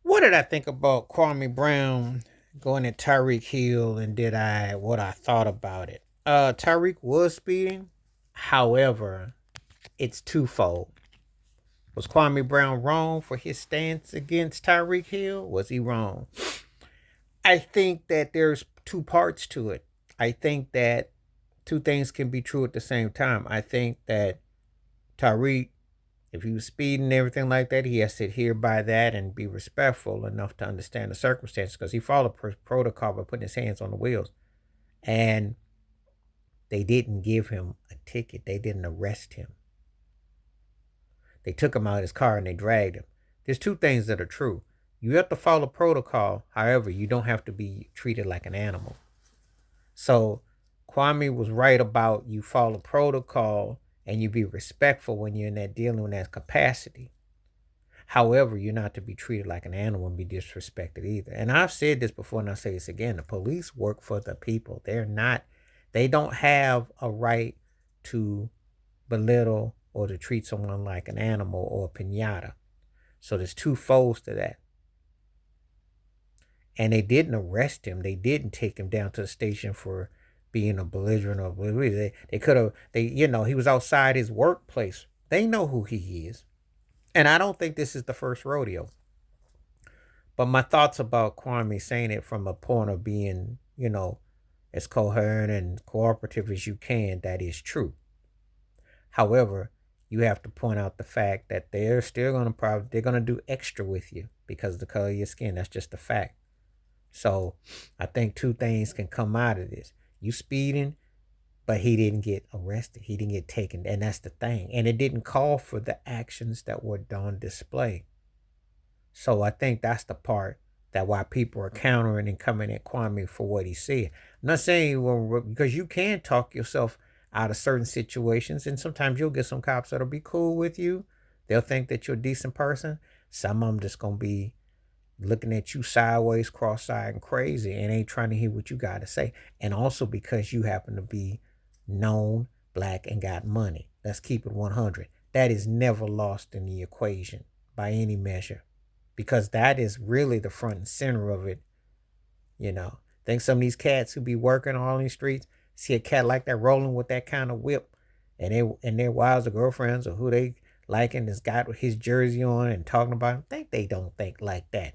What did I think about Kwame Brown going at Tyreek Hill, and did I what I thought about it? Tyreek was speeding. However, it's twofold. Was Kwame Brown wrong for his stance against Tyreek Hill? Was he wrong? I think that there's two parts to it. I think that two things can be true at the same time. I think that Tyreek, if he was speeding and everything like that, he has to adhere by that and be respectful enough to understand the circumstances because he followed protocol by putting his hands on the wheels. And they didn't give him a ticket, they didn't arrest him. They took him out of his car and they dragged him. There's two things that are true. You have to follow protocol. However, you don't have to be treated like an animal. So Kwame was right about you follow protocol and you be respectful when you're in that dealing in that capacity. However, you're not to be treated like an animal and be disrespected either. And I've said this before and I'll say this again. The police work for the people. They don't have a right to belittle or to treat someone like an animal or a pinata. So there's two folds to that. And they didn't arrest him. They didn't take him down to the station for being a belligerent or they could have he was outside his workplace. They know who he is. And I don't think this is the first rodeo. But my thoughts about Kwame saying it from a point of being, as coherent and cooperative as you can, that is true. However, you have to point out the fact that they're still they're gonna do extra with you because of the color of your skin. That's just a fact. So I think two things can come out of this. You speeding, but he didn't get arrested. He didn't get taken. And that's the thing. And it didn't call for the actions that were on display. So I think that's the part that why people are countering and coming at Kwame for what he said. I'm not saying because you can talk yourself out of certain situations, and sometimes you'll get some cops that'll be cool with you. They'll think that you're a decent person. Some of them just gonna be looking at you sideways, cross-eyed, and crazy, and ain't trying to hear what you got to say. And also because you happen to be known, black, and got money. Let's keep it 100. That is never lost in the equation by any measure, because that is really the front and center of it. Think some of these cats who be working all these streets see a cat like that rolling with that kind of whip, and their wives or girlfriends or who they liking has got his jersey on and talking about him. Think they don't think like that.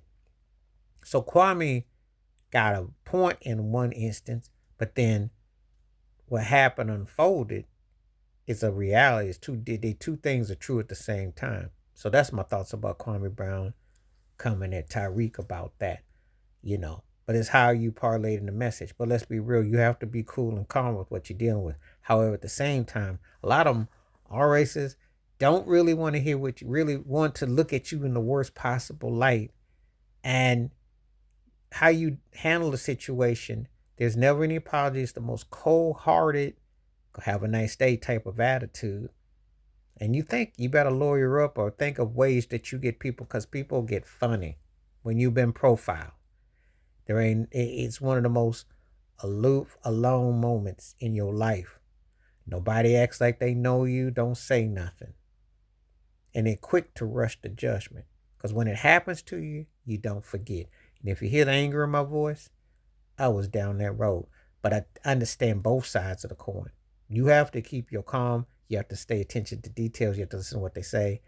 So Kwame got a point in one instance, but then what happened unfolded is a reality. Two things are true at the same time. So that's my thoughts about Kwame Brown coming at Tyreek about that, But it's how you parlay in the message. But let's be real, you have to be cool and calm with what you're dealing with. However, at the same time, a lot of them are racist, don't really want to hear what you really want to look at you in the worst possible light. And how you handle the situation, there's never any apologies. The most cold-hearted, have a nice day type of attitude. And you think you better lawyer up or think of ways that you get people, because people get funny when you've been profiled. It's one of the most aloof, alone moments in your life. Nobody acts like they know you, don't say nothing. And they're quick to rush to judgment. Because when it happens to you, you don't forget. And if you hear the anger in my voice, I was down that road. But I understand both sides of the coin. You have to keep your calm. You have to stay attention to details. You have to listen to what they say.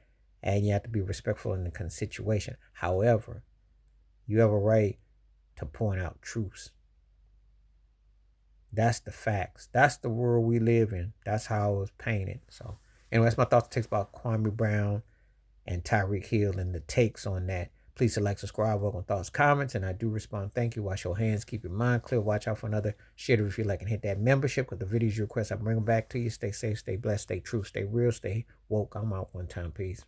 And you have to be respectful in the situation. However, you have a right to point out truths. That's the facts. That's the world we live in. That's how it was painted. So, anyway, that's my thoughts and takes about Kwame Brown and Tyreek Hill and the takes on that. Please select, subscribe, welcome thoughts, comments, and I do respond. Thank you. Wash your hands. Keep your mind clear. Watch out for another. Share it if you like, and hit that membership with the videos you request. I bring them back to you. Stay safe, stay blessed, stay true, stay real, stay woke. I'm out one time. Peace.